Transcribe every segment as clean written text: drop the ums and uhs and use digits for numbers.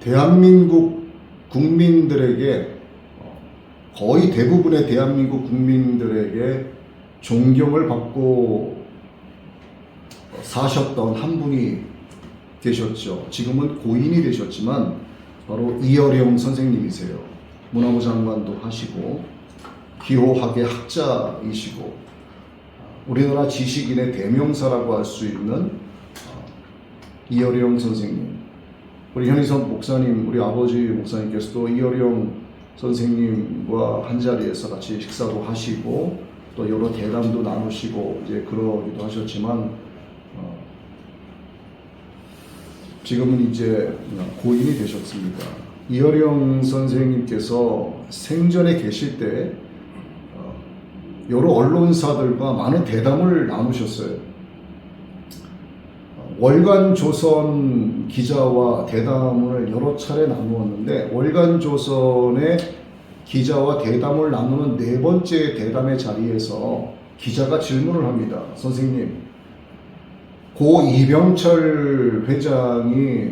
대한민국 국민들에게 거의 대부분의 대한민국 국민들에게 존경을 받고 사셨던 한 분이 계셨죠. 지금은 고인이 되셨지만 바로 이어령 선생님이세요. 문화부 장관도 하시고 기호학의 학자이시고 우리나라 지식인의 대명사라고 할 수 있는 이어령 선생님. 우리 현희석 목사님, 우리 아버지 목사님께서도 이어령 선생님과 한 자리에서 같이 식사도 하시고 또 여러 대담도 나누시고 이제 그러기도 하셨지만 지금은 이제 고인이 되셨습니다. 이어령 선생님께서 생전에 계실 때 여러 언론사들과 많은 대담을 나누셨어요. 월간조선 기자와 대담을 여러 차례 나누었는데 월간조선의 기자와 대담을 나누는 네 번째 대담의 자리에서 기자가 질문을 합니다. 선생님, 고 이병철 회장이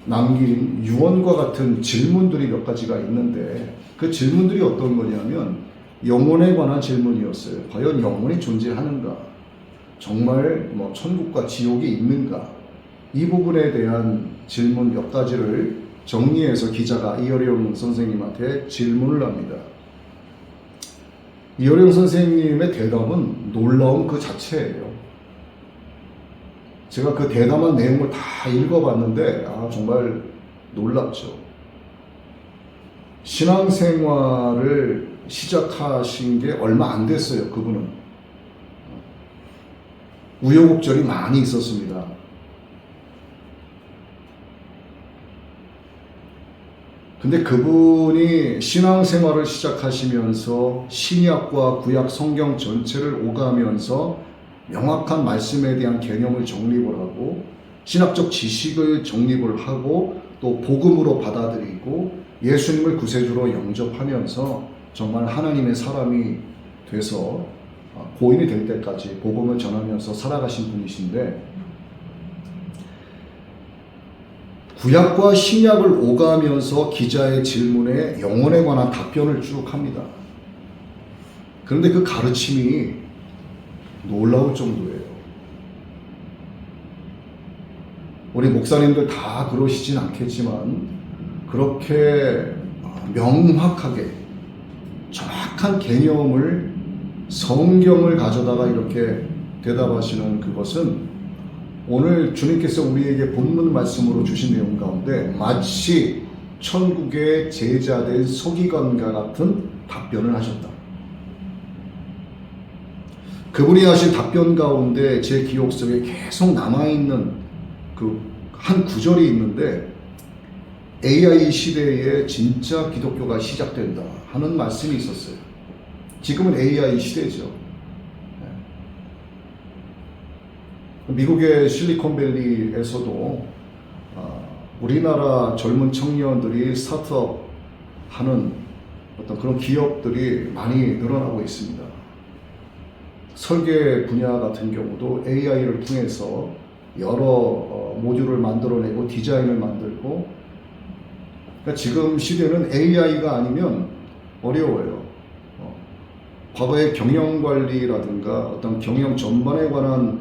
남긴 유언과 같은 질문들이 몇 가지가 있는데 그 질문들이 어떤 거냐면 영혼에 관한 질문이었어요. 과연 영혼이 존재하는가? 정말 천국과 지옥이 있는가? 이 부분에 대한 질문 몇 가지를 정리해서 기자가 이어령 선생님한테 질문을 합니다. 이어령 선생님의 대답은 놀라운 그 자체예요. 제가 그 대담한 내용을 다 읽어봤는데 정말 놀랍죠. 신앙생활을 시작하신 게 얼마 안 됐어요. 그분은. 우여곡절이 많이 있었습니다. 근데 그분이 신앙생활을 시작하시면서 신약과 구약 성경 전체를 오가면서 명확한 말씀에 대한 개념을 정립을 하고 신학적 지식을 정립을 하고 또 복음으로 받아들이고 예수님을 구세주로 영접하면서 정말 하나님의 사람이 돼서 고인이 될 때까지 복음을 전하면서 살아가신 분이신데 구약과 신약을 오가면서 기자의 질문에 영혼에 관한 답변을 쭉 합니다. 그런데 그 가르침이 놀라울 정도예요. 우리 목사님들 다 그러시진 않겠지만 그렇게 명확하게 정확한 개념을 성경을 가져다가 이렇게 대답하시는 그것은 오늘 주님께서 우리에게 본문 말씀으로 주신 내용 가운데 마치 천국의 제자된 서기관과 같은 답변을 하셨다. 그분이 하신 답변 가운데 제 기억 속에 계속 남아있는 그 한 구절이 있는데 AI 시대에 진짜 기독교가 시작된다 하는 말씀이 있었어요. 지금은 AI 시대죠. 미국의 실리콘밸리에서도 우리나라 젊은 청년들이 스타트업 하는 어떤 그런 기업들이 많이 늘어나고 있습니다. 설계 분야 같은 경우도 AI를 통해서 여러 모듈을 만들어내고 디자인을 만들고 그러니까 지금 시대는 AI가 아니면 어려워요. 과거의 경영관리라든가 어떤 경영 전반에 관한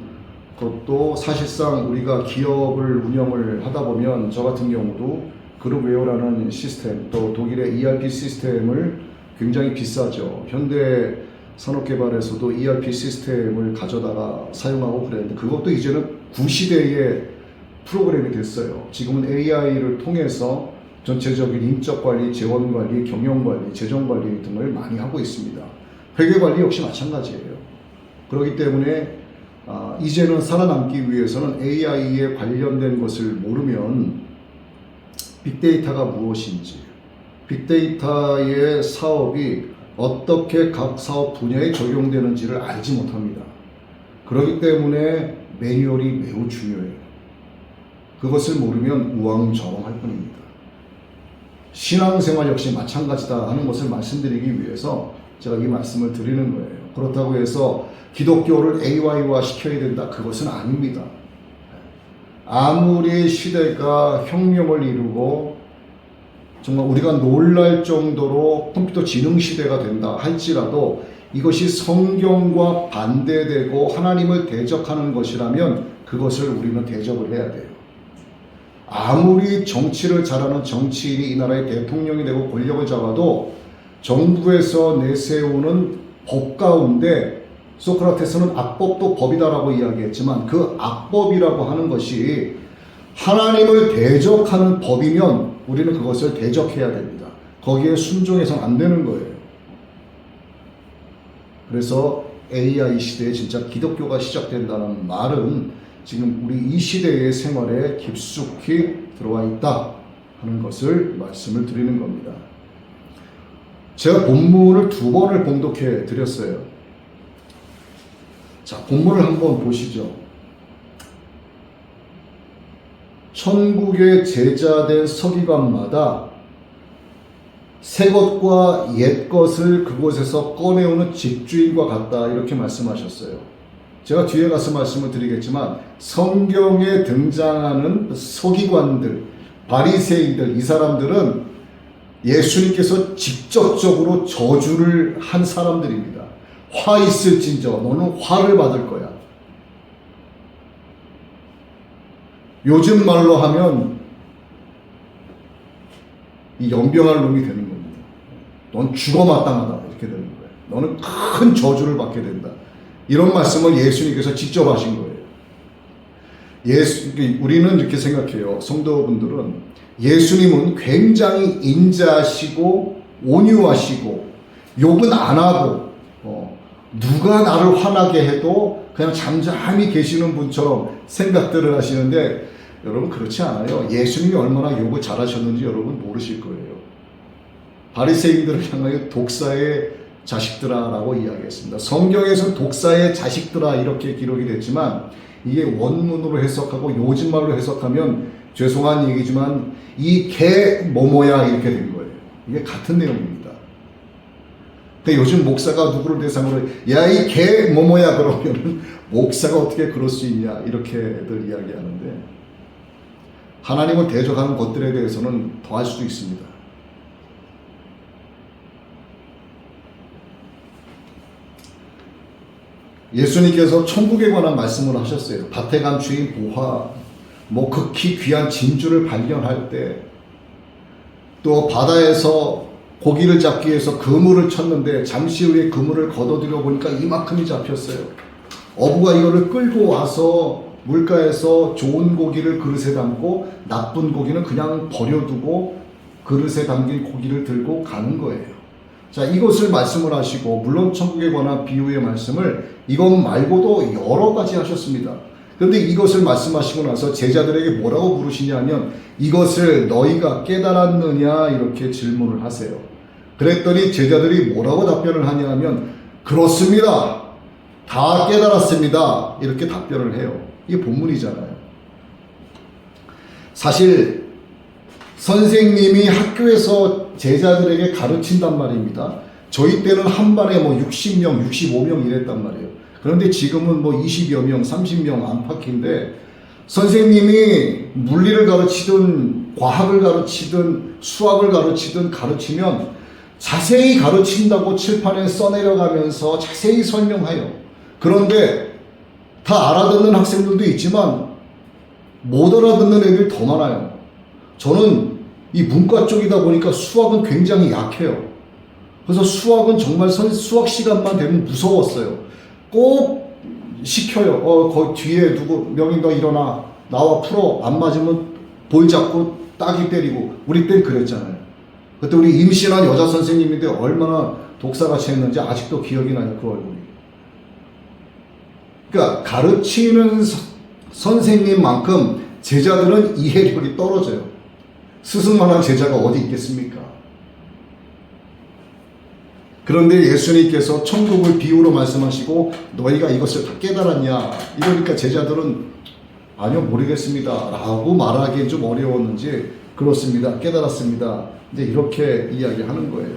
것도 사실상 우리가 기업을 운영을 하다 보면 저 같은 경우도 그룹웨어라는 시스템 또 독일의 ERP 시스템을 굉장히 비싸죠. 현대 산업개발에서도 ERP 시스템을 가져다가 사용하고 그랬는데 그것도 이제는 구시대의 프로그램이 됐어요. 지금은 AI를 통해서 전체적인 인적관리, 재원관리, 경영관리, 재정관리 등을 많이 하고 있습니다. 회계관리 역시 마찬가지예요. 그렇기 때문에 이제는 살아남기 위해서는 AI에 관련된 것을 모르면 빅데이터가 무엇인지, 빅데이터의 사업이 어떻게 각 사업 분야에 적용되는지를 알지 못합니다. 그렇기 때문에 매뉴얼이 매우 중요해요. 그것을 모르면 우왕좌왕할 뿐입니다. 신앙생활 역시 마찬가지다 하는 것을 말씀드리기 위해서 제가 이 말씀을 드리는 거예요. 그렇다고 해서 기독교를 AI화 시켜야 된다. 그것은 아닙니다. 아무리 시대가 혁명을 이루고 정말 우리가 놀랄 정도로 컴퓨터 지능 시대가 된다 할지라도 이것이 성경과 반대되고 하나님을 대적하는 것이라면 그것을 우리는 대적을 해야 돼요. 아무리 정치를 잘하는 정치인이 이 나라의 대통령이 되고 권력을 잡아도 정부에서 내세우는 법 가운데 소크라테스는 악법도 법이다라고 이야기했지만 그 악법이라고 하는 것이 하나님을 대적하는 법이면 우리는 그것을 대적해야 됩니다. 거기에 순종해서는 안 되는 거예요. 그래서 AI 시대에 진짜 기독교가 시작된다는 말은 지금 우리 이 시대의 생활에 깊숙이 들어와 있다 하는 것을 말씀을 드리는 겁니다. 제가 본문을 2번을 봉독해 드렸어요. 자, 본문을 한번 보시죠. 천국의 제자된 서기관마다 새 것과 옛 것을 그곳에서 꺼내오는 집주인과 같다 이렇게 말씀하셨어요. 제가 뒤에 가서 말씀을 드리겠지만 성경에 등장하는 서기관들, 바리새인들, 이 사람들은 예수님께서 직접적으로 저주를 한 사람들입니다. 화 있을진저 너는 화를 받을 거야. 요즘 말로 하면 이 연병할 놈이 되는 겁니다. 넌 죽어 마땅하다 이렇게 되는 거예요. 너는 큰 저주를 받게 된다. 이런 말씀을 예수님께서 직접 하신 거예요. 우리는 이렇게 생각해요. 성도분들은 예수님은 굉장히 인자하시고 온유하시고 욕은 안 하고 누가 나를 화나게 해도 그냥 잠잠히 계시는 분처럼 생각들을 하시는데 여러분 그렇지 않아요. 예수님이 얼마나 욕을 잘하셨는지 여러분 모르실 거예요. 바리새인들을 향하여 독사의 자식들아 라고 이야기했습니다. 성경에서 독사의 자식들아 이렇게 기록이 됐지만 이게 원문으로 해석하고 요즘 말로 해석하면 죄송한 얘기지만 이 개 뭐뭐야 이렇게 된 거예요. 이게 같은 내용입니다. 근데 요즘 목사가 누구를 대상으로 야 이 개 뭐뭐야 그러면 목사가 어떻게 그럴 수 있냐 이렇게들 이야기하는데 하나님을 대적하는 것들에 대해서는 더 할 수도 있습니다. 예수님께서 천국에 관한 말씀을 하셨어요. 밭에 감추인 보화, 극히 귀한 진주를 발견할 때, 또 바다에서 고기를 잡기 위해서 그물을 쳤는데 잠시 후에 그물을 걷어들여 보니까 이만큼이 잡혔어요. 어부가 이거를 끌고 와서 물가에서 좋은 고기를 그릇에 담고 나쁜 고기는 그냥 버려두고 그릇에 담긴 고기를 들고 가는 거예요. 자, 이것을 말씀을 하시고 물론 천국에 관한 비유의 말씀을 이것 말고도 여러 가지 하셨습니다. 그런데 이것을 말씀하시고 나서 제자들에게 뭐라고 물으시냐면 이것을 너희가 깨달았느냐 이렇게 질문을 하세요. 그랬더니 제자들이 뭐라고 답변을 하냐면 그렇습니다. 다 깨달았습니다. 이렇게 답변을 해요. 이게 본문이잖아요. 사실 선생님이 학교에서 제자들에게 가르친단 말입니다. 저희 때는 한 반에 60명, 65명 이랬단 말이에요. 그런데 지금은 20여 명, 30명 안팎인데 선생님이 물리를 가르치든 과학을 가르치든 수학을 가르치든 가르치면 자세히 가르친다고 칠판에 써내려가면서 자세히 설명해요. 그런데 다 알아듣는 학생들도 있지만 못 알아듣는 애들이 더 많아요. 저는 이 문과 쪽이다 보니까 수학은 굉장히 약해요. 그래서 수학은 정말 수학 시간만 되면 무서웠어요. 꼭 시켜요. 거기 뒤에 누구 명인 너 일어나 나와 풀어. 안 맞으면 볼 잡고 따기 때리고. 우리 땐 그랬잖아요. 그때 우리 임신한 여자 선생님인데 얼마나 독사같이 했는지 아직도 기억이 나요. 그 얼굴이. 그러니까 가르치는 선생님만큼 제자들은 이해력이 떨어져요. 스승만한 제자가 어디 있겠습니까? 그런데 예수님께서 천국을 비유로 말씀하시고 너희가 이것을 다 깨달았냐 이러니까 제자들은 아니요 모르겠습니다 라고 말하기엔 좀 어려웠는지 그렇습니다 깨달았습니다 이제 이렇게 이야기하는 거예요.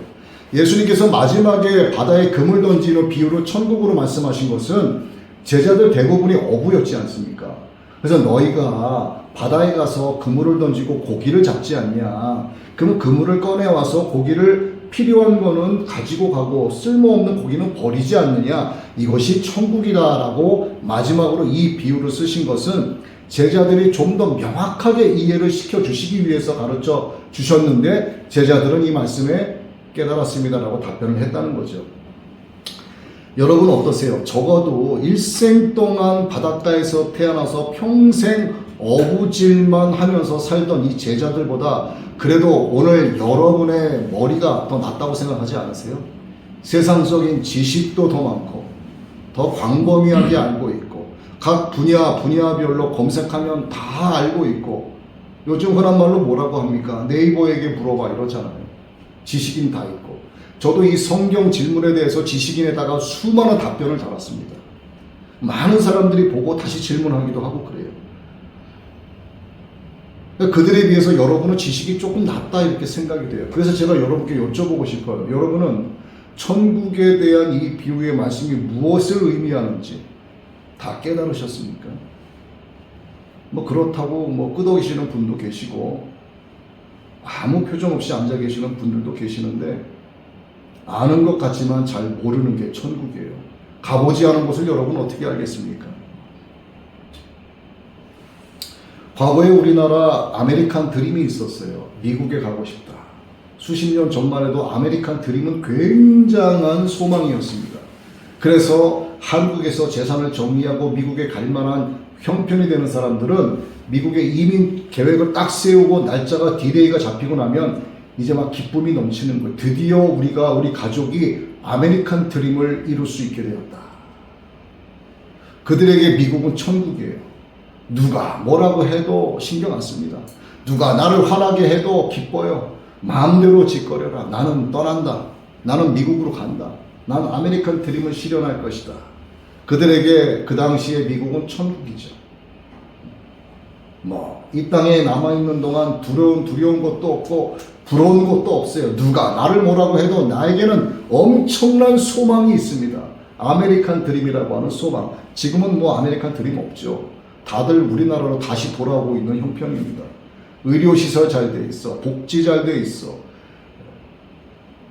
예수님께서 마지막에 바다에 금을 던지는 비유로 천국으로 말씀하신 것은 제자들 대부분이 어부였지 않습니까? 그래서 너희가 바다에 가서 그물을 던지고 고기를 잡지 않냐. 그럼 그물을 꺼내와서 고기를 필요한 거는 가지고 가고 쓸모없는 고기는 버리지 않느냐. 이것이 천국이다라고 마지막으로 이 비유를 쓰신 것은 제자들이 좀 더 명확하게 이해를 시켜주시기 위해서 가르쳐 주셨는데 제자들은 이 말씀에 깨달았습니다라고 답변을 했다는 거죠. 여러분 어떠세요? 적어도 일생 동안 바닷가에서 태어나서 평생 어부질만 하면서 살던 이 제자들보다 그래도 오늘 여러분의 머리가 더 낫다고 생각하지 않으세요? 세상적인 지식도 더 많고 더 광범위하게 알고 있고 각 분야별로 검색하면 다 알고 있고 요즘 흔한 말로 뭐라고 합니까? 네이버에게 물어봐 이러잖아요. 지식인 다 있고 저도 이 성경 질문에 대해서 지식인에다가 수많은 답변을 달았습니다. 많은 사람들이 보고 다시 질문하기도 하고 그래요. 그들에 비해서 여러분은 지식이 조금 낮다 이렇게 생각이 돼요. 그래서 제가 여러분께 여쭤보고 싶어요. 여러분은 천국에 대한 이 비유의 말씀이 무엇을 의미하는지 다 깨달으셨습니까? 뭐 그렇다고 뭐 끄덕이시는 분도 계시고 아무 표정 없이 앉아 계시는 분들도 계시는데 아는 것 같지만 잘 모르는 게 천국이에요. 가보지 않은 곳을 여러분 어떻게 알겠습니까? 과거에 우리나라 아메리칸 드림이 있었어요. 미국에 가고 싶다. 수십 년 전만 해도 아메리칸 드림은 굉장한 소망이었습니다. 그래서 한국에서 재산을 정리하고 미국에 갈 만한 형편이 되는 사람들은 미국에 이민 계획을 딱 세우고 날짜가 디데이가 잡히고 나면 이제 막 기쁨이 넘치는 거예요. 드디어 우리 가족이 아메리칸 드림을 이룰 수 있게 되었다. 그들에게 미국은 천국이에요. 누가 뭐라고 해도 신경 안 씁니다. 누가 나를 화나게 해도 기뻐요. 마음대로 짓거려라. 나는 떠난다. 나는 미국으로 간다. 나는 아메리칸 드림을 실현할 것이다. 그들에게 그 당시에 미국은 천국이죠. 이 땅에 남아있는 동안 두려운 것도 없고 부러운 것도 없어요. 누가 나를 뭐라고 해도 나에게는 엄청난 소망이 있습니다. 아메리칸 드림이라고 하는 소망. 지금은 아메리칸 드림 없죠. 다들 우리나라로 다시 돌아오고 있는 형편입니다. 의료시설 잘 돼 있어. 복지 잘 돼 있어.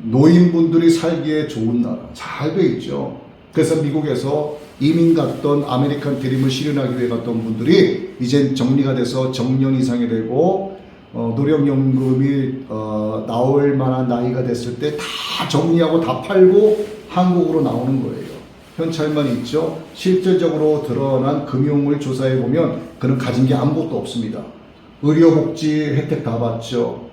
노인분들이 살기에 좋은 나라 잘 돼 있죠. 그래서 미국에서 이민 갔던 아메리칸 드림을 실현하기 위해 갔던 분들이 이제 정리가 돼서 정년 이상이 되고 노령연금이 나올 만한 나이가 됐을 때 다 정리하고 다 팔고 한국으로 나오는 거예요. 현찰만 있죠. 실질적으로 드러난 금융을 조사해 보면 그는 가진 게 아무것도 없습니다. 의료복지 혜택 다 받죠.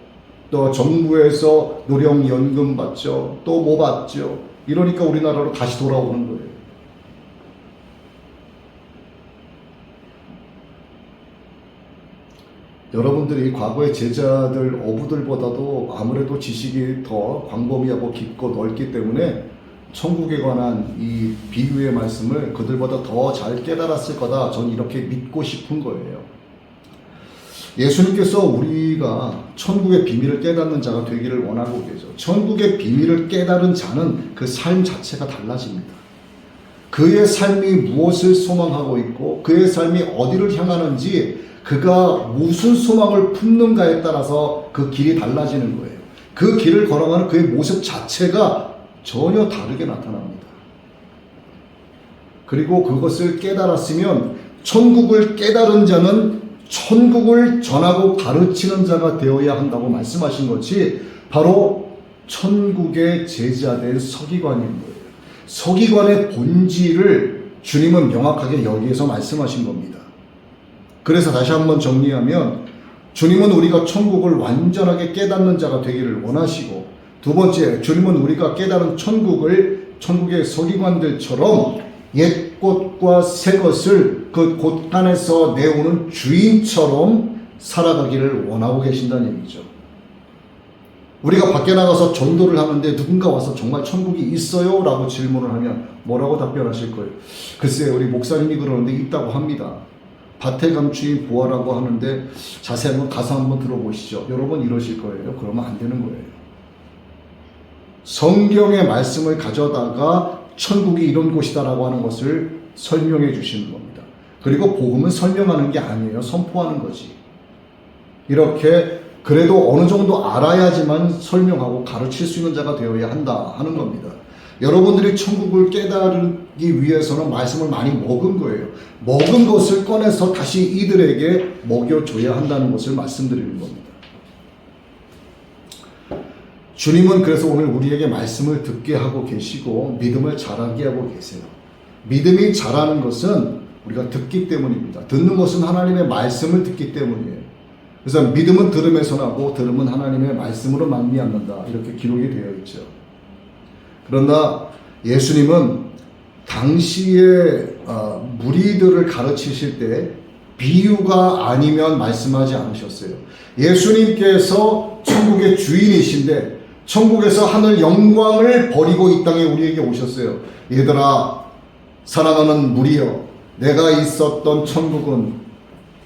또 정부에서 노령연금 받죠. 또 뭐 받죠. 이러니까 우리나라로 다시 돌아오는 거예요. 여러분들이 과거의 제자들, 어부들보다도 아무래도 지식이 더 광범위하고 깊고 넓기 때문에 천국에 관한 이 비유의 말씀을 그들보다 더 잘 깨달았을 거다. 전 이렇게 믿고 싶은 거예요. 예수님께서 우리가 천국의 비밀을 깨닫는 자가 되기를 원하고 계죠. 천국의 비밀을 깨달은 자는 그 삶 자체가 달라집니다. 그의 삶이 무엇을 소망하고 있고 그의 삶이 어디를 향하는지 그가 무슨 소망을 품는가에 따라서 그 길이 달라지는 거예요. 그 길을 걸어가는 그의 모습 자체가 전혀 다르게 나타납니다. 그리고 그것을 깨달았으면 천국을 깨달은 자는 천국을 전하고 가르치는 자가 되어야 한다고 말씀하신 것이 바로 천국의 제자된 서기관인 거예요. 서기관의 본질을 주님은 명확하게 여기에서 말씀하신 겁니다. 그래서 다시 한번 정리하면 주님은 우리가 천국을 완전하게 깨닫는 자가 되기를 원하시고, 두 번째, 주님은 우리가 깨달은 천국의 서기관들처럼 옛 것과 새 것을 그 곳간에서 내오는 주인처럼 살아가기를 원하고 계신다는 얘기죠. 우리가 밖에 나가서 전도를 하는데 누군가 와서 정말 천국이 있어요? 라고 질문을 하면 뭐라고 답변하실 거예요? 글쎄요, 우리 목사님이 그러는데 있다고 합니다. 밭에 감추인 보화라고 하는데 자세한 건 가서 한번 들어보시죠. 여러분 이러실 거예요. 그러면 안 되는 거예요. 성경의 말씀을 가져다가 천국이 이런 곳이다라고 하는 것을 설명해 주시는 겁니다. 그리고 복음은 설명하는 게 아니에요. 선포하는 거지. 이렇게 그래도 어느 정도 알아야지만 설명하고 가르칠 수 있는 자가 되어야 한다 하는 겁니다. 여러분들이 천국을 깨달기 위해서는 말씀을 많이 먹은 거예요. 먹은 것을 꺼내서 다시 이들에게 먹여줘야 한다는 것을 말씀드리는 겁니다. 주님은 그래서 오늘 우리에게 말씀을 듣게 하고 계시고 믿음을 자라게 하고 계세요. 믿음이 자라는 것은 우리가 듣기 때문입니다. 듣는 것은 하나님의 말씀을 듣기 때문이에요. 그래서 믿음은 들음에서 나고 들음은 하나님의 말씀으로 말미암는다 이렇게 기록이 되어 있죠. 그러나 예수님은 당시에 무리들을 가르치실 때 비유가 아니면 말씀하지 않으셨어요. 예수님께서 천국의 주인이신데 천국에서 하늘 영광을 버리고 이 땅에 우리에게 오셨어요. 얘들아, 사랑하는 무리여, 내가 있었던 천국은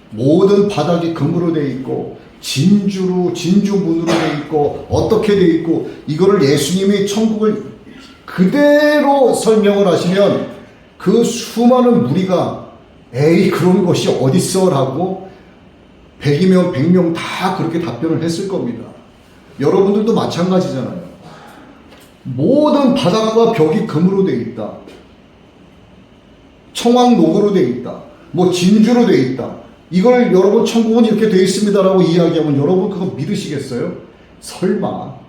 모든 바닥이 금으로 되어 있고 진주문으로 되어 있고 어떻게 되어 있고, 이거를 예수님이 천국을 그대로 설명을 하시면 그 수많은 무리가 에이 그런 것이 어딨어 라고 100이면 100명 다 그렇게 답변을 했을 겁니다. 여러분들도 마찬가지잖아요. 모든 바닥과 벽이 금으로 되어 있다. 청황록으로 되어 있다. 뭐 진주로 되어 있다. 이걸 여러분 천국은 이렇게 되어 있습니다라고 이야기하면 여러분 그거 믿으시겠어요? 설마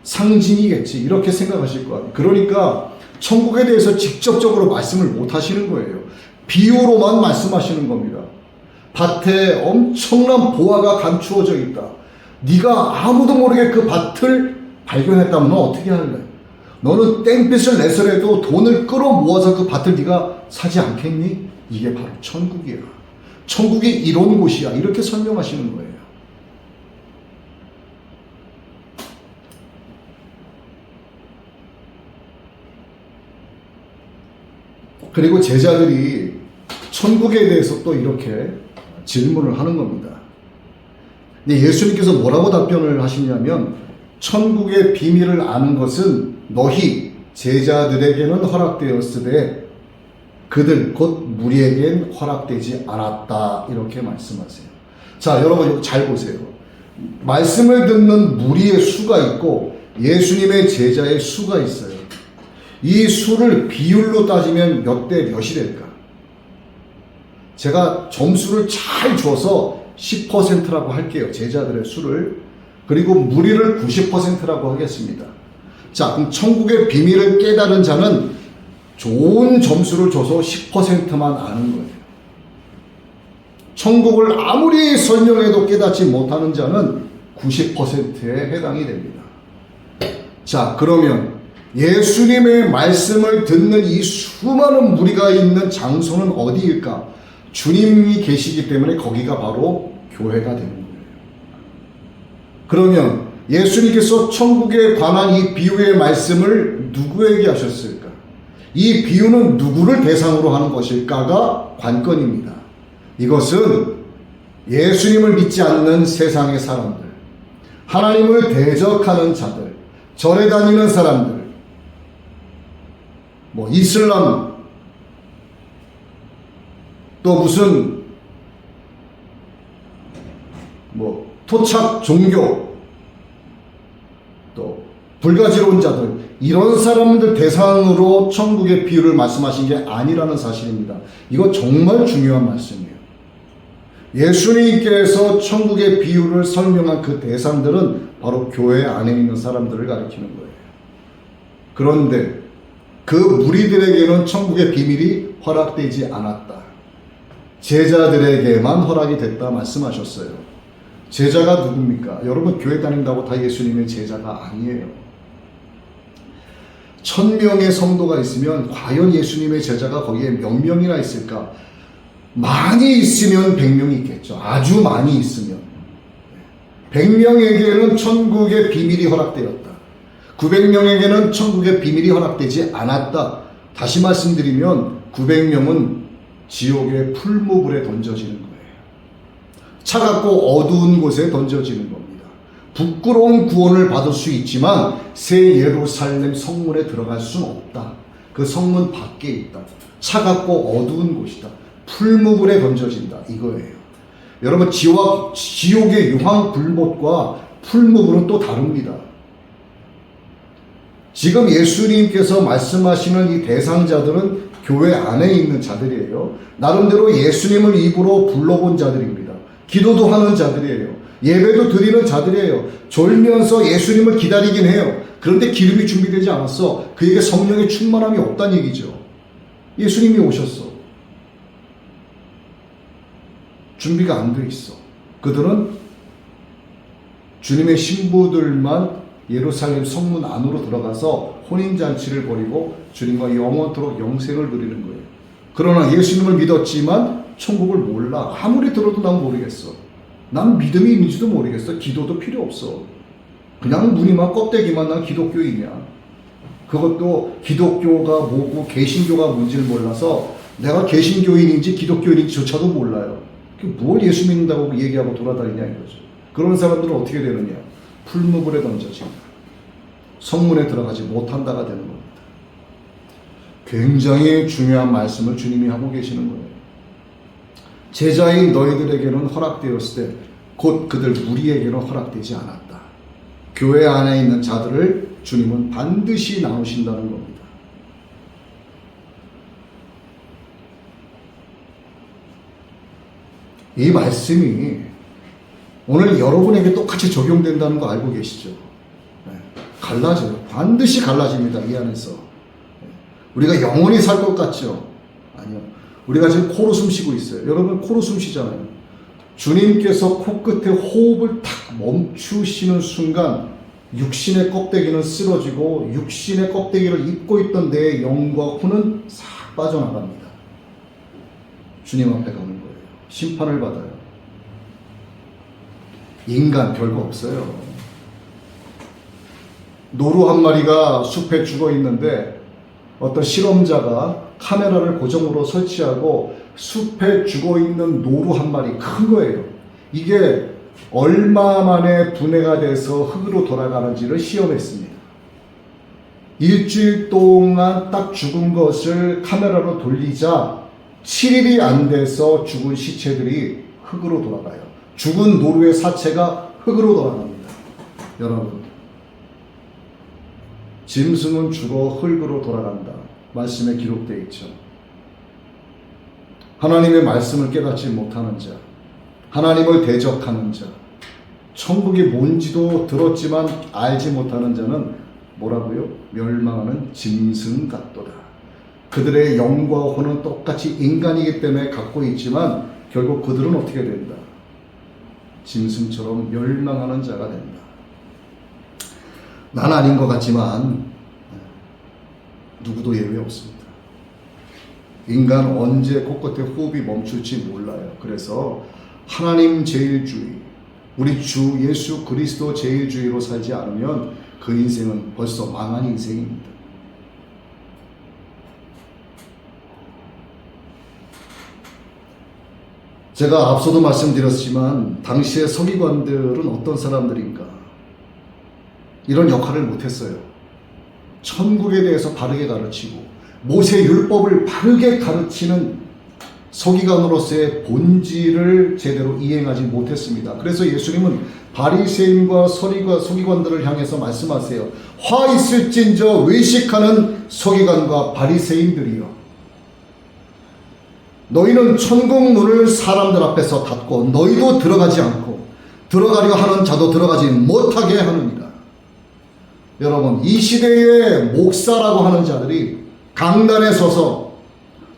상징이겠지 이렇게 생각하실 거예요. 그러니까 천국에 대해서 직접적으로 말씀을 못 하시는 거예요. 비유로만 말씀하시는 겁니다. 밭에 엄청난 보화가 감추어져 있다. 네가 아무도 모르게 그 밭을 발견했다면 너 어떻게 할래? 너는 땡빛을 내서라도 돈을 끌어모아서 그 밭을 네가 사지 않겠니? 이게 바로 천국이야. 천국이 이런 곳이야. 이렇게 설명하시는 거예요. 그리고 제자들이 천국에 대해서 또 이렇게 질문을 하는 겁니다. 근데 예수님께서 뭐라고 답변을 하시냐면 천국의 비밀을 아는 것은 너희 제자들에게는 허락되었으되 그들 곧 무리에겐 허락되지 않았다 이렇게 말씀하세요. 자, 여러분 잘 보세요. 말씀을 듣는 무리의 수가 있고 예수님의 제자의 수가 있어요. 이 수를 비율로 따지면 몇 대 몇이 될까? 제가 점수를 잘 줘서 10%라고 할게요. 제자들의 수를. 그리고 무리를 90%라고 하겠습니다. 자, 그럼 천국의 비밀을 깨달은 자는 좋은 점수를 줘서 10%만 아는 거예요. 천국을 아무리 설명해도 깨닫지 못하는 자는 90%에 해당이 됩니다. 자, 그러면 예수님의 말씀을 듣는 이 수많은 무리가 있는 장소는 어디일까? 주님이 계시기 때문에 거기가 바로 교회가 되는 거예요. 그러면 예수님께서 천국에 관한 이 비유의 말씀을 누구에게 하셨을까? 이 비유는 누구를 대상으로 하는 것일까가 관건입니다. 이것은 예수님을 믿지 않는 세상의 사람들, 하나님을 대적하는 자들, 절에 다니는 사람들, 뭐 이슬람, 또 무슨 뭐 토착 종교, 또 불가지론자들, 이런 사람들 대상으로 천국의 비유를 말씀하신 게 아니라는 사실입니다. 이거 정말 중요한 말씀이에요. 예수님께서 천국의 비유를 설명한 그 대상들은 바로 교회 안에 있는 사람들을 가리키는 거예요. 그런데 그 무리들에게는 천국의 비밀이 허락되지 않았다. 제자들에게만 허락이 됐다 말씀하셨어요. 제자가 누굽니까? 여러분 교회 다닌다고 다 예수님의 제자가 아니에요. 1000명의 성도가 있으면 과연 예수님의 제자가 거기에 몇 명이나 있을까? 많이 있으면 100명이 있겠죠. 아주 많이 있으면. 100명에게는 천국의 비밀이 허락되었다. 900명에게는 천국의 비밀이 허락되지 않았다. 다시 말씀드리면 900명은 지옥의 풀무불에 던져지는 거예요. 차갑고 어두운 곳에 던져지는 겁니다. 부끄러운 구원을 받을 수 있지만 새 예루살렘 성문에 들어갈 수는 없다. 그 성문 밖에 있다. 차갑고 어두운 곳이다. 풀무불에 던져진다. 이거예요. 여러분, 지옥의 유황불못과 풀무불은 또 다릅니다. 지금 예수님께서 말씀하시는 이 대상자들은 교회 안에 있는 자들이에요. 나름대로 예수님을 입으로 불러본 자들입니다. 기도도 하는 자들이에요. 예배도 드리는 자들이에요. 졸면서 예수님을 기다리긴 해요. 그런데 기름이 준비되지 않았어. 그에게 성령의 충만함이 없다는 얘기죠. 예수님이 오셨어. 준비가 안 돼 있어. 그들은 주님의 신부들만 예루살렘 성문 안으로 들어가서 혼인잔치를 벌이고 주님과 영원토록 영생을 누리는 거예요. 그러나 예수님을 믿었지만 천국을 몰라. 아무리 들어도 난 모르겠어. 난 믿음이 있는지도 모르겠어. 기도도 필요 없어. 그냥 무늬만 껍데기만 난 기독교인이야. 그것도 기독교가 뭐고 개신교가 뭔지를 몰라서 내가 개신교인인지 기독교인인지조차도 몰라요. 뭘 예수 믿는다고 얘기하고 돌아다니냐 이거죠. 그런 사람들은 어떻게 되느냐? 풀무불에 던져집니다. 성문에 들어가지 못한다가 되는 겁니다. 굉장히 중요한 말씀을 주님이 하고 계시는 거예요. 제자인 너희들에게는 허락되었을 때 곧 그들 무리에게는 허락되지 않았다. 교회 안에 있는 자들을 주님은 반드시 나오신다는 겁니다. 이 말씀이 오늘 여러분에게 똑같이 적용된다는 거 알고 계시죠? 갈라져요. 반드시 갈라집니다. 이 안에서. 우리가 영원히 살 것 같죠? 아니요. 우리가 지금 코로 숨 쉬고 있어요. 여러분 코로 숨 쉬잖아요. 주님께서 코끝에 호흡을 탁 멈추시는 순간 육신의 껍데기는 쓰러지고 육신의 껍데기를 입고 있던 내 영과 혼은 싹 빠져나갑니다. 주님 앞에 가는 거예요. 심판을 받아요. 인간 별거 없어요. 노루 한 마리가 숲에 죽어 있는데 어떤 실험자가 카메라를 고정으로 설치하고 숲에 죽어 있는 노루 한 마리, 큰 거예요. 이게 얼마 만에 분해가 돼서 흙으로 돌아가는지를 시험했습니다. 일주일 동안 딱 죽은 것을 카메라로 돌리자 7일이 안 돼서 죽은 시체들이 흙으로 돌아가요. 죽은 노루의 사체가 흙으로 돌아갑니다. 여러분, 짐승은 죽어 흙으로 돌아간다. 말씀에 기록되어 있죠. 하나님의 말씀을 깨닫지 못하는 자, 하나님을 대적하는 자, 천국이 뭔지도 들었지만 알지 못하는 자는 뭐라고요? 멸망하는 짐승 같도다. 그들의 영과 혼은 똑같이 인간이기 때문에 갖고 있지만 결국 그들은 어떻게 된다? 짐승처럼 멸망하는 자가 된다. 난 아닌 것 같지만 누구도 예외 없습니다. 인간 언제 코끝에 호흡이 멈출지 몰라요. 그래서 하나님 제일주의, 우리 주 예수 그리스도 제일주의로 살지 않으면 그 인생은 벌써 망한 인생입니다. 제가 앞서도 말씀드렸지만 당시의 서기관들은 어떤 사람들인가? 이런 역할을 못했어요. 천국에 대해서 바르게 가르치고 모세 율법을 바르게 가르치는 서기관으로서의 본질을 제대로 이행하지 못했습니다. 그래서 예수님은 바리새인과 서기관들을 향해서 말씀하세요. 화 있을진저 외식하는 서기관과 바리새인들이여, 너희는 천국 문을 사람들 앞에서 닫고 너희도 들어가지 않고 들어가려 하는 자도 들어가지 못하게 하느니라. 여러분, 이 시대의 목사라고 하는 자들이 강단에 서서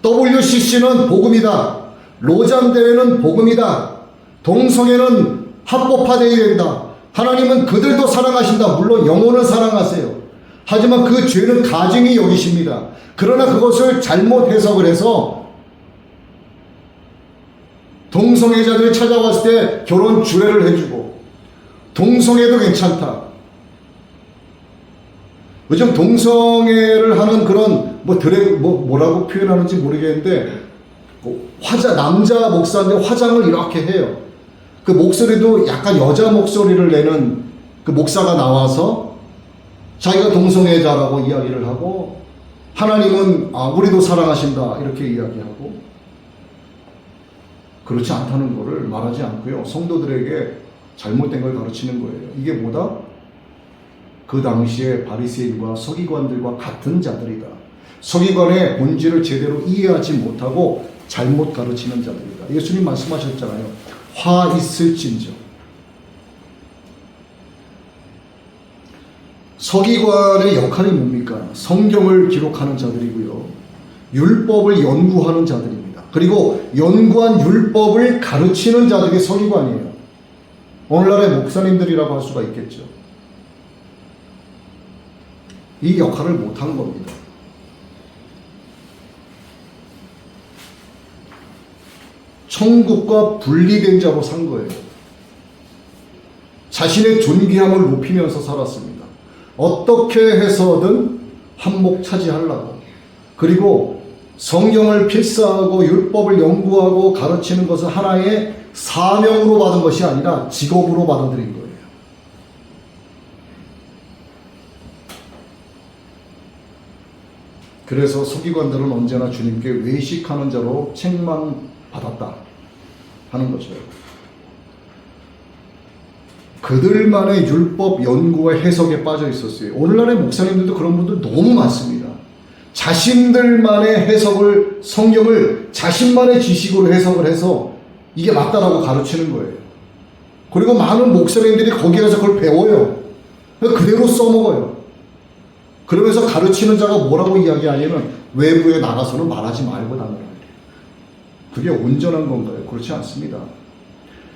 WCC는 복음이다, 로잔대회는 복음이다, 동성애는 합법화되어야 된다, 하나님은 그들도 사랑하신다, 물론 영혼을 사랑하세요. 하지만 그 죄는 가증히 여기십니다. 그러나 그것을 잘못 해석을 해서 동성애자들이 찾아왔을 때 결혼 주례를 해주고 동성애도 괜찮다. 요즘 동성애를 하는 그런 뭐라고 표현하는지 모르겠는데 남자 목사인데 화장을 이렇게 해요. 그 목소리도 약간 여자 목소리를 내는 그 목사가 나와서 자기가 동성애자라고 이야기를 하고 하나님은 우리도 사랑하신다 이렇게 이야기하고 그렇지 않다는 것을 말하지 않고요. 성도들에게 잘못된 걸 가르치는 거예요. 이게 뭐다? 그 당시에 바리새인과 서기관들과 같은 자들이다. 서기관의 본질을 제대로 이해하지 못하고 잘못 가르치는 자들이다. 예수님 말씀하셨잖아요. 화 있을진저. 서기관의 역할이 뭡니까? 성경을 기록하는 자들이고요. 율법을 연구하는 자들입니다. 그리고 연구한 율법을 가르치는 자들이 서기관이에요. 오늘날의 목사님들이라고 할 수가 있겠죠. 이 역할을 못한 겁니다. 천국과 분리된 자로 산 거예요. 자신의 존귀함을 높이면서 살았습니다. 어떻게 해서든 한몫 차지하려고. 그리고 성경을 필사하고 율법을 연구하고 가르치는 것은 하나의 사명으로 받은 것이 아니라 직업으로 받아들인 거예요. 그래서 서기관들은 언제나 주님께 외식하는 자로 책망받았다 하는 거죠. 그들만의 율법 연구와 해석에 빠져 있었어요. 오늘날의 목사님들도 그런 분들 너무 많습니다. 자신들만의 해석을, 성경을 자신만의 지식으로 해석을 해서 이게 맞다라고 가르치는 거예요. 그리고 많은 목사님들이 거기 가서 그걸 배워요. 그대로 써먹어요. 그러면서 가르치는 자가 뭐라고 이야기하냐면 외부에 나가서는 말하지 말고 다니라. 그게 온전한 건가요? 그렇지 않습니다.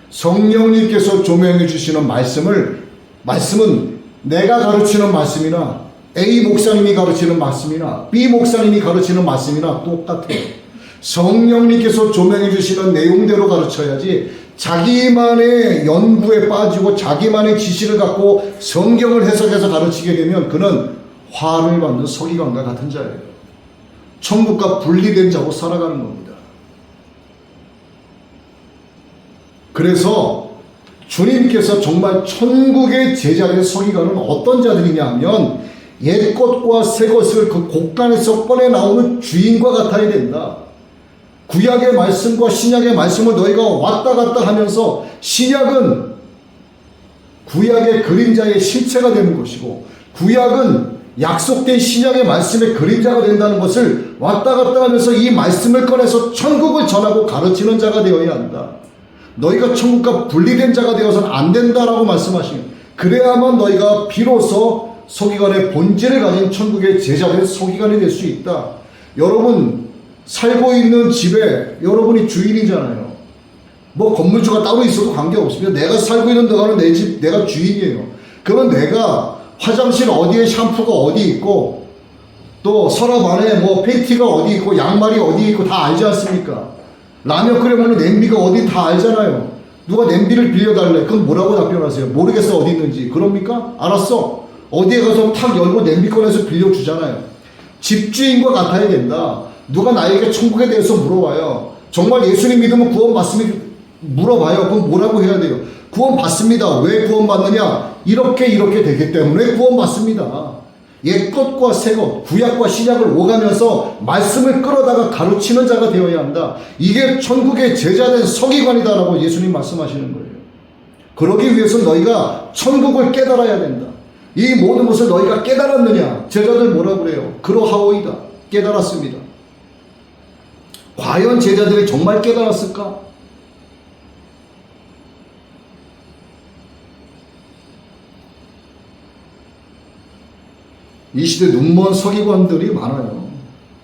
성령님께서 조명해 주시는 말씀은 내가 가르치는 말씀이나 A 목사님이 가르치는 말씀이나 B 목사님이 가르치는 말씀이나 똑같아요. 성령님께서 조명해 주시는 내용대로 가르쳐야지 자기만의 연구에 빠지고 자기만의 지식을 갖고 성경을 해석해서 가르치게 되면 그는 화를 받는 서기관과 같은 자예요. 천국과 분리된 자로 살아가는 겁니다. 그래서 주님께서 정말 천국의 제자의 서기관은 어떤 자들이냐 하면 옛것과 새것을 그 곳간에서 꺼내 나오는 주인과 같아야 된다. 구약의 말씀과 신약의 말씀을 너희가 왔다 갔다 하면서 신약은 구약의 그림자의 실체가 되는 것이고 구약은 약속된 신약의 말씀의 그림자가 된다는 것을 왔다 갔다 하면서 이 말씀을 꺼내서 천국을 전하고 가르치는 자가 되어야 한다. 너희가 천국과 분리된 자가 되어서는 안 된다라고 말씀하시는, 그래야만 너희가 비로소 서기관의 본질을 가진 천국의 제자된 서기관이 될 수 있다. 여러분 살고 있는 집에 여러분이 주인이잖아요. 뭐 건물주가 따로 있어도 관계없습니다. 내가 살고 있는 데가는 내 집, 내가 주인이에요. 그러면 내가 화장실 어디에 샴푸가 어디 있고 또 서랍 안에 뭐 팬티가 어디 있고 양말이 어디 있고 다 알지 않습니까? 라면 끓여 먹는 냄비가 어디 다 알잖아요. 누가 냄비를 빌려달래. 그럼 뭐라고 답변하세요? 모르겠어 어디 있는지. 그럽니까? 알았어. 어디에 가서 탁 열고 냄비 꺼내서 빌려주잖아요. 집주인과 같아야 된다. 누가 나에게 천국에 대해서 물어봐요. 정말 예수님 믿으면 구원 받습니까? 물어봐요. 그럼 뭐라고 해야 돼요? 구원 받습니다. 왜 구원 받느냐? 이렇게 되기 때문에 구원 받습니다. 옛것과 새것, 구약과 신약을 오가면서 말씀을 끌어다가 가르치는 자가 되어야 한다. 이게 천국의 제자된 서기관이다라고 예수님 말씀하시는 거예요. 그러기 위해서 너희가 천국을 깨달아야 된다. 이 모든 것을 너희가 깨달았느냐? 제자들 뭐라고 그래요? 그러하오이다. 깨달았습니다. 과연 제자들이 정말 깨달았을까? 이 시대 눈먼 서기관들이 많아요.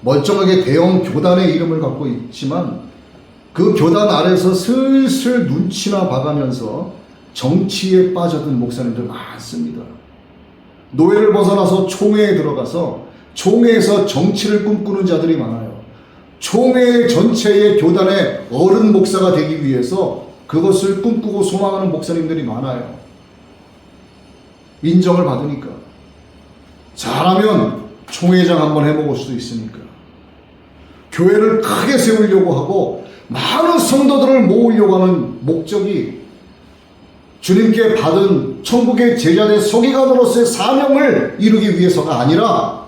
멀쩡하게 대형 교단의 이름을 갖고 있지만 그 교단 아래서 슬슬 눈치나 봐가면서 정치에 빠져든 목사님들 많습니다. 노예를 벗어나서 총회에 들어가서 총회에서 정치를 꿈꾸는 자들이 많아요. 총회 전체의 교단의 어른 목사가 되기 위해서 그것을 꿈꾸고 소망하는 목사님들이 많아요. 인정을 받으니까. 잘하면 총회장 한번 해먹을 수도 있으니까. 교회를 크게 세우려고 하고 많은 성도들을 모으려고 하는 목적이 주님께 받은 천국의 제자된 서기관으로서의 사명을 이루기 위해서가 아니라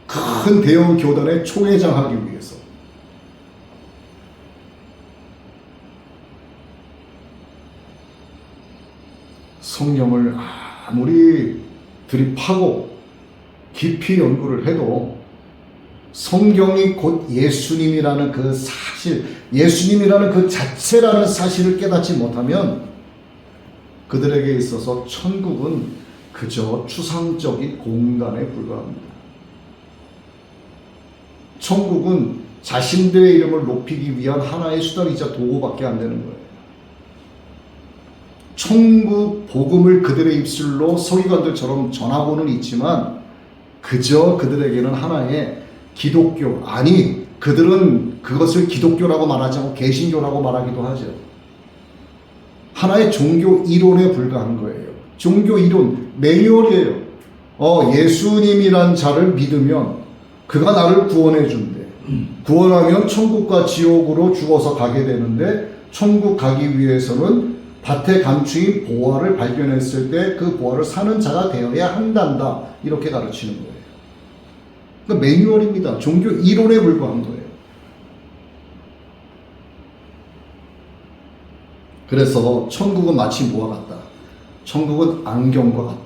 큰 대형 교단의 총회장 하기 위해서. 성경을 아무리 들이파고 깊이 연구를 해도 성경이 곧 예수님이라는 그 사실, 예수님이라는 그 자체라는 사실을 깨닫지 못하면 그들에게 있어서 천국은 그저 추상적인 공간에 불과합니다. 천국은 자신들의 이름을 높이기 위한 하나의 수단이자 도구밖에 안 되는 거예요. 천국 복음을 그들의 입술로 서기관들처럼 전하고는 있지만 그저 그들에게는 하나의 기독교, 아니 그들은 그것을 기독교라고 말하지 않고 개신교라고 말하기도 하죠. 하나의 종교 이론에 불과한 거예요. 종교 이론, 매뉴얼이에요. 예수님이란 자를 믿으면 그가 나를 구원해 준대. 구원하면 천국과 지옥으로 죽어서 가게 되는데 천국 가기 위해서는 밭에 감추인 보화를 발견했을 때 그 보화를 사는 자가 되어야 한단다. 이렇게 가르치는 거예요. 그러니까 매뉴얼입니다. 종교 이론에 불과한 거예요. 그래서 천국은 마치 뭐와 같다? 천국은 안경과 같다.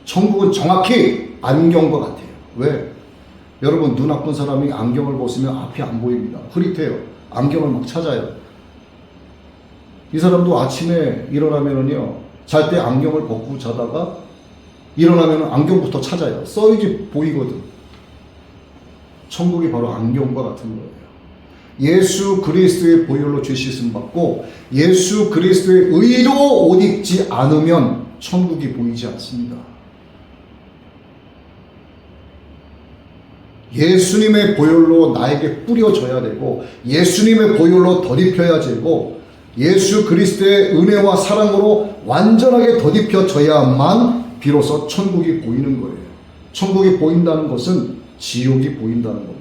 천국은 정확히 안경과 같아요. 왜? 여러분, 눈 나쁜 사람이 안경을 벗으면 앞이 안 보입니다. 흐릿해요. 안경을 막 찾아요. 이 사람도 아침에 일어나면은요, 잘 때 안경을 벗고 자다가 일어나면 안경부터 찾아요. 써야지 보이거든. 천국이 바로 안경과 같은 거예요. 예수 그리스도의 보혈로 죄 씻음 받고 예수 그리스도의 의로 옷 입지 않으면 천국이 보이지 않습니다. 예수님의 보혈로 나에게 뿌려져야 되고 예수님의 보혈로 덧입혀야 되고 예수 그리스도의 은혜와 사랑으로 완전하게 덧입혀져야만 비로소 천국이 보이는 거예요. 천국이 보인다는 것은 지옥이 보인다는 겁니다.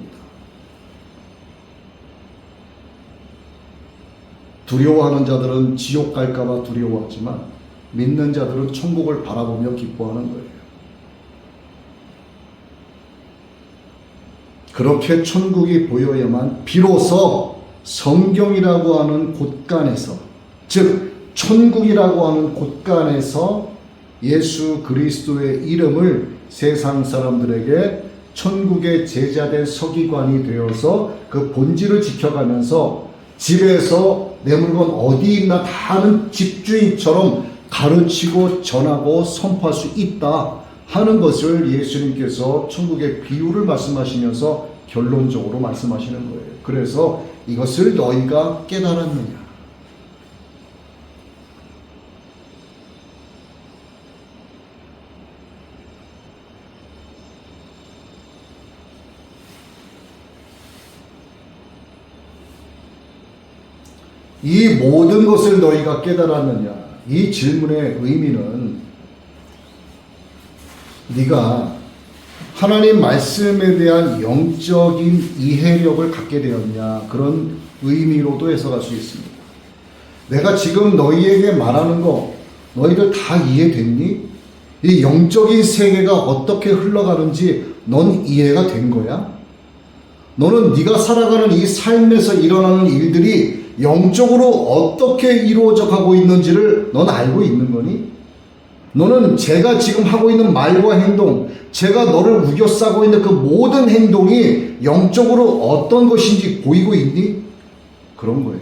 두려워하는 자들은 지옥 갈까봐 두려워하지만 믿는 자들은 천국을 바라보며 기뻐하는 거예요. 그렇게 천국이 보여야만 비로소 성경이라고 하는 곳간에서, 즉 천국이라고 하는 곳간에서 예수 그리스도의 이름을 세상 사람들에게 천국의 제자된 서기관이 되어서 그 본질을 지켜가면서 집에서 내 물건 어디 있나 다 아는 집주인처럼 가르치고 전하고 선포할 수 있다 하는 것을 예수님께서 천국의 비유를 말씀하시면서 결론적으로 말씀하시는 거예요. 그래서 이것을 너희가 깨달았느냐? 이 모든 것을 너희가 깨달았느냐? 이 질문의 의미는 네가 하나님 말씀에 대한 영적인 이해력을 갖게 되었냐, 그런 의미로도 해석할 수 있습니다. 내가 지금 너희에게 말하는 거 너희들 다 이해됐니? 이 영적인 세계가 어떻게 흘러가는지 넌 이해가 된 거야? 너는 네가 살아가는 이 삶에서 일어나는 일들이 영적으로 어떻게 이루어져 가고 있는지를 넌 알고 있는 거니? 너는 제가 지금 하고 있는 말과 행동, 제가 너를 우겨싸고 있는 그 모든 행동이 영적으로 어떤 것인지 보이고 있니? 그런 거예요.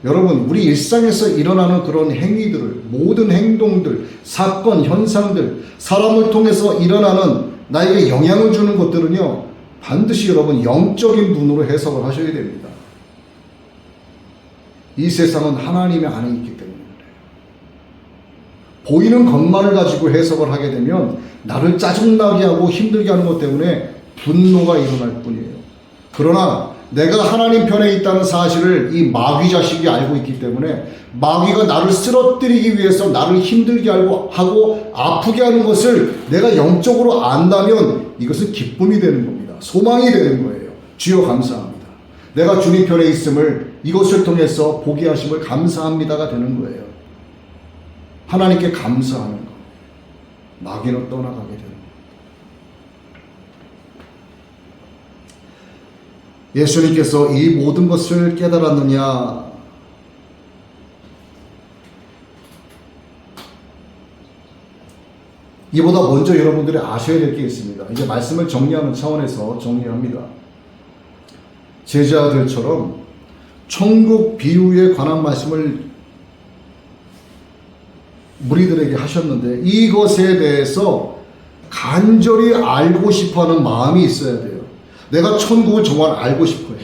여러분, 우리 일상에서 일어나는 그런 행위들을, 모든 행동들, 사건, 현상들, 사람을 통해서 일어나는 나에게 영향을 주는 것들은요, 반드시 여러분 영적인 눈으로 해석을 하셔야 됩니다. 이 세상은 하나님의 안에 있기 때문에 보이는 것만을 가지고 해석을 하게 되면 나를 짜증나게 하고 힘들게 하는 것 때문에 분노가 일어날 뿐이에요. 그러나 내가 하나님 편에 있다는 사실을 이 마귀 자식이 알고 있기 때문에 마귀가 나를 쓰러뜨리기 위해서 나를 힘들게 하고 아프게 하는 것을 내가 영적으로 안다면 이것은 기쁨이 되는 겁니다. 소망이 되는 거예요. 주여 감사합니다. 내가 주님 편에 있음을 이것을 통해서 보게 하심을 감사합니다가 되는 거예요. 하나님께 감사하는 것. 마귀는 떠나가게 되는 것. 예수님께서 이 모든 것을 깨달았느냐? 이보다 먼저 여러분들이 아셔야 될 게 있습니다. 이제 말씀을 정리하는 차원에서 정리합니다. 제자들처럼 천국 비유에 관한 말씀을 무리들에게 하셨는데 이것에 대해서 간절히 알고 싶어하는 마음이 있어야 돼요. 내가 천국을 정말 알고 싶어요.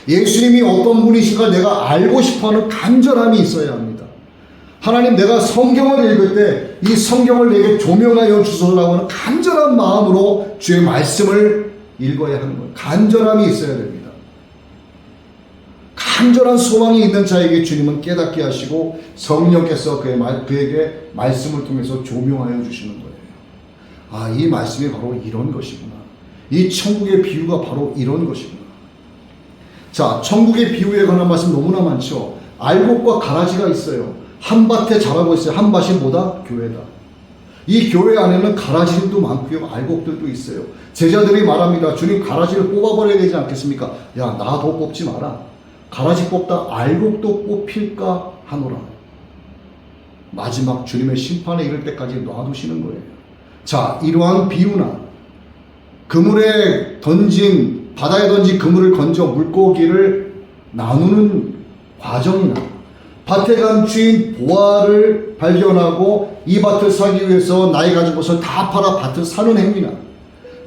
예수님이 어떤 분이신가 내가 알고 싶어하는 간절함이 있어야 합니다. 하나님, 내가 성경을 읽을 때 이 성경을 내게 조명하여 주소서라고 하는 간절한 마음으로 주의 말씀을 읽어야 하는 거예요. 간절함이 있어야 됩니다. 간절한 소망이 있는 자에게 주님은 깨닫게 하시고 성령께서 그에게 말씀을 통해서 조명하여 주시는 거예요. 아, 이 말씀이 바로 이런 것이구나. 이 천국의 비유가 바로 이런 것이구나. 자, 천국의 비유에 관한 말씀 너무나 많죠. 알곡과 가라지가 있어요. 한 밭에 자라고 있어요. 한 밭이 뭐다? 교회다. 이 교회 안에는 가라지들도 많고요. 알곡들도 있어요. 제자들이 말합니다. 주님, 가라지를 뽑아버려야 되지 않겠습니까? 야, 나도 뽑지 마라. 가라지 뽑다 알곡도 뽑힐까 하노라. 마지막 주님의 심판에 이를 때까지 놔두시는 거예요. 자, 이러한 비유나 그물에 던진, 바다에 던진 그물을 건져 물고기를 나누는 과정이나 밭에 간 주인 보아를 발견하고 이 밭을 사기 위해서 나이 가진 것을 다 팔아 밭을 사는 행위나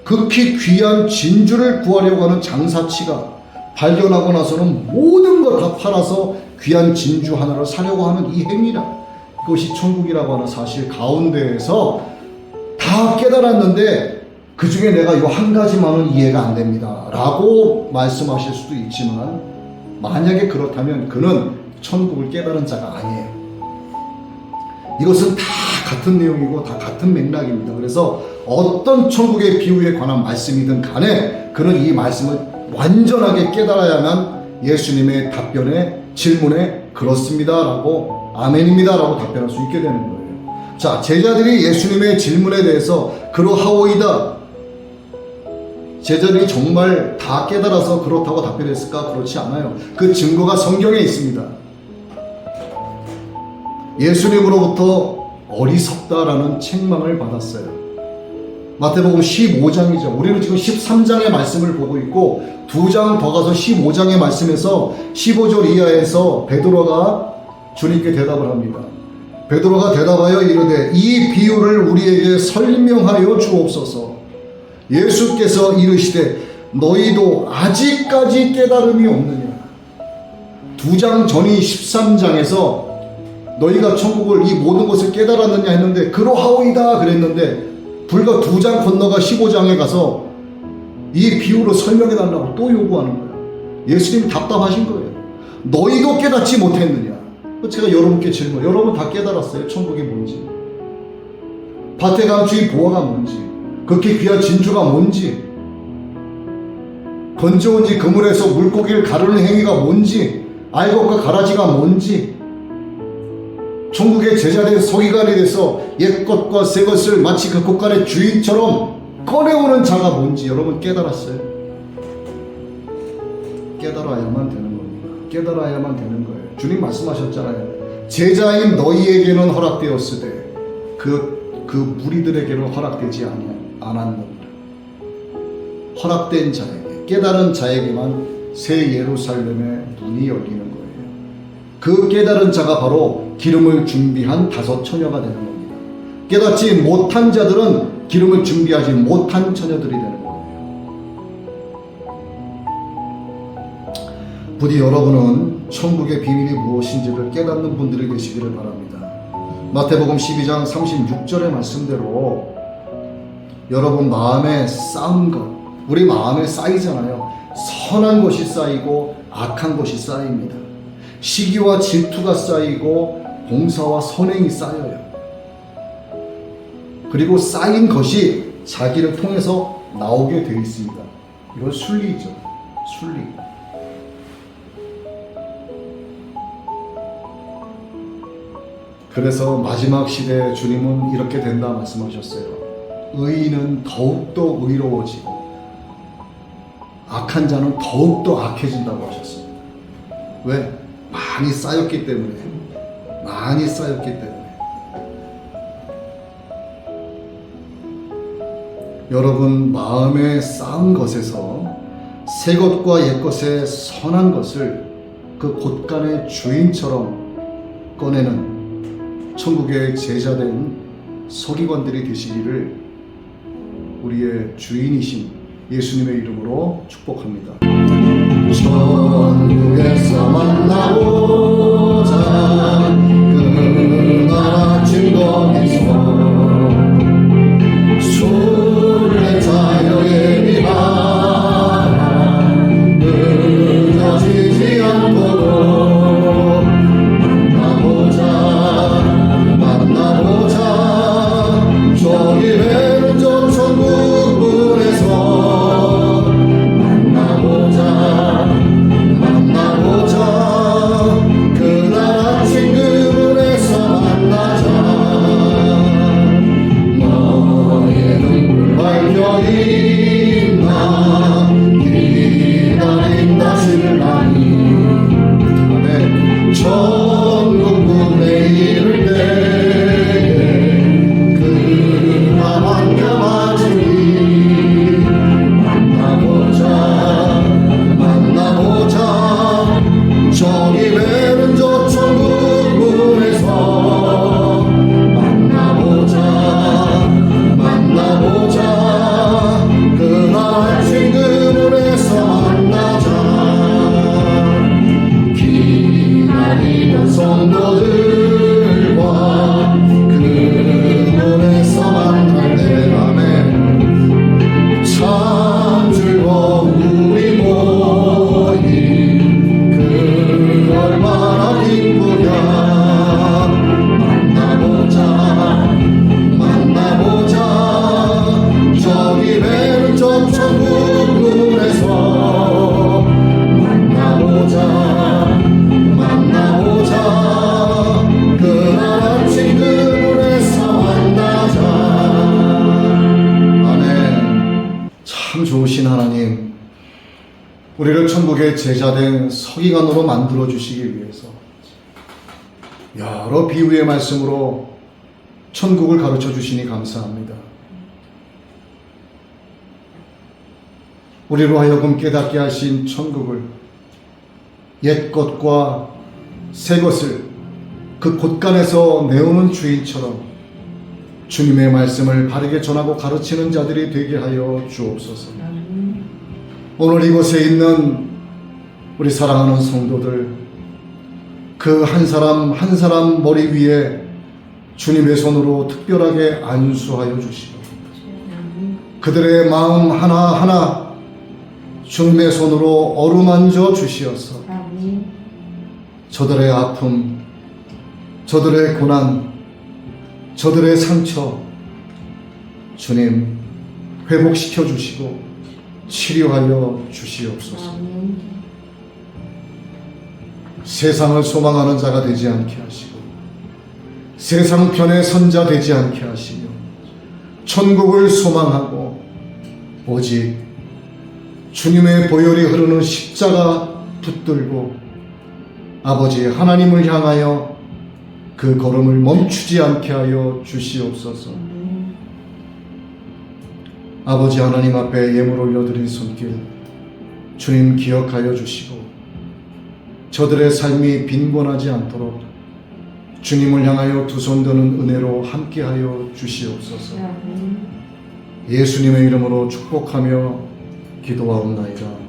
극히 귀한 진주를 구하려고 하는 장사치가 발견하고 나서는 모든 걸 다 팔아서 귀한 진주 하나를 사려고 하는 이 행위라, 그것이 천국이라고 하는 사실 가운데에서 다 깨달았는데 그 중에 내가 이 한 가지만은 이해가 안 됩니다 라고 말씀하실 수도 있지만, 만약에 그렇다면 그는 천국을 깨달은 자가 아니에요. 이것은 다 같은 내용이고 다 같은 맥락입니다. 그래서 어떤 천국의 비유에 관한 말씀이든 간에 그는 이 말씀을 완전하게 깨달아야만 예수님의 답변에, 질문에 그렇습니다 라고, 아멘입니다 라고 답변할 수 있게 되는 거예요. 자, 제자들이 예수님의 질문에 대해서 그러하오이다, 제자들이 정말 다 깨달아서 그렇다고 답변했을까? 그렇지 않아요. 그 증거가 성경에 있습니다. 예수님으로부터 어리석다라는 책망을 받았어요. 마태복음 15장이죠. 우리는 지금 13장의 말씀을 보고 있고 2장 더 가서 15장의 말씀에서 15절 이하에서 베드로가 주님께 대답을 합니다. 베드로가 대답하여 이르되 이 비유를 우리에게 설명하여 주옵소서. 예수께서 이르시되 너희도 아직까지 깨달음이 없느냐. 2장 전인 13장에서 너희가 천국을, 이 모든 것을 깨달았느냐 했는데 그러하오이다 그랬는데, 불과 2장 건너가 15장에 가서 이 비유로 설명해 달라고 또 요구하는 거예요. 예수님이 답답하신 거예요. 너희도 깨닫지 못했느냐. 제가 여러분께 질문, 여러분 다 깨달았어요? 천국이 뭔지, 밭에 간 주인 보아가 뭔지, 그렇게 귀한 진주가 뭔지, 건져온 지 그물에서 물고기를 가르는 행위가 뭔지, 알곡과 가라지가 뭔지, 천국의 제자된 서기관이 돼서 옛것과 새것을 마치 그 곳간의 주인처럼 꺼내오는 자가 뭔지 여러분 깨달았어요? 깨달아야만 되는 겁니다. 깨달아야만 되는 거예요. 주님 말씀하셨잖아요. 제자인 너희에게는 허락되었으되 그 무리들에게는 허락되지 않았느니라. 허락된 자에게, 깨달은 자에게만 새 예루살렘의 문이 열리는 거예요. 그 깨달은 자가 바로 기름을 준비한 5 처녀가 되는 겁니다. 깨닫지 못한 자들은 기름을 준비하지 못한 처녀들이 되는 거예요. 부디 여러분은 천국의 비밀이 무엇인지를 깨닫는 분들이 되시기를 바랍니다. 마태복음 12장 36절의 말씀대로 여러분 마음에 쌓은 것, 우리 마음에 쌓이잖아요. 선한 것이 쌓이고 악한 것이 쌓입니다. 시기와 질투가 쌓이고 봉사와 선행이 쌓여요. 그리고 쌓인 것이 자기를 통해서 나오게 되어 있습니다. 이건 순리죠. 순리. 그래서 마지막 시대에 주님은 이렇게 된다 말씀하셨어요. 의인은 더욱더 의로워지고 악한 자는 더욱더 악해진다고 하셨습니다. 왜? 많이 쌓였기 때문에. 많이 쌓였기 때문에. 여러분 마음에 쌓은 것에서 새 것과 옛 것의 선한 것을 그 곳간의 주인처럼 꺼내는 천국의 제자된 서기관들이 되시기를 우리의 주인이신 예수님의 이름으로 축복합니다. 천국에서 만나보자 그 나라 증거에서 술래 자녀의 비바람 늦어지지 않도록 만나보자 저기 왼쪽 천국문에서 만나보자 그날 아침 그문에서 만나자 너의 눈물 밝혀있나 기다린다 신랑이 아멘. 천국문에 이를 때에 그가 반겨맞으니 만나보자 저기 왼쪽 천국문에서 만나보자 그날 아침 그문에서 만나자 기다리는 성도들과 그 문에서 만날 때 아멘. 참 즐거움이 모임 그 얼마나 기쁘냐 만나보자 저기 왼쪽 천국문에서 만나보자 그날 아침 그문에서 만나자 아멘. 참 좋으신 하나님, 우리를 천국의 제자된 서기관으로 만들어 주시기 위해서 여러 비유의 말씀으로 천국을 가르쳐 주시니 감사합니다. 우리로 하여금 깨닫게 하신 천국을 옛 것과 새 것을 그 곳간에서 내오는 주인처럼 주님의 말씀을 바르게 전하고 가르치는 자들이 되게 하여 주옵소서. 오늘 이곳에 있는 우리 사랑하는 성도들, 그 한 사람 한 사람 머리 위에 주님의 손으로 특별하게 안수하여 주시고 그들의 마음 하나하나 주님의 손으로 어루만져 주시어서 저들의 아픔, 저들의 고난, 저들의 상처 주님 회복시켜 주시고 치료하여 주시옵소서. 세상을 소망하는 자가 되지 않게 하시고 세상 편에 선자 되지 않게 하시며 천국을 소망하고 오직 주님의 보혈이 흐르는 십자가 붙들고 아버지 하나님을 향하여 그 걸음을 멈추지 않게 하여 주시옵소서. 아버지 하나님 앞에 예물 올려드린 손길 주님 기억하여 주시고 저들의 삶이 빈곤하지 않도록 주님을 향하여 두 손 드는 은혜로 함께하여 주시옵소서. 예수님의 이름으로 축복하며 기도하옵나이다.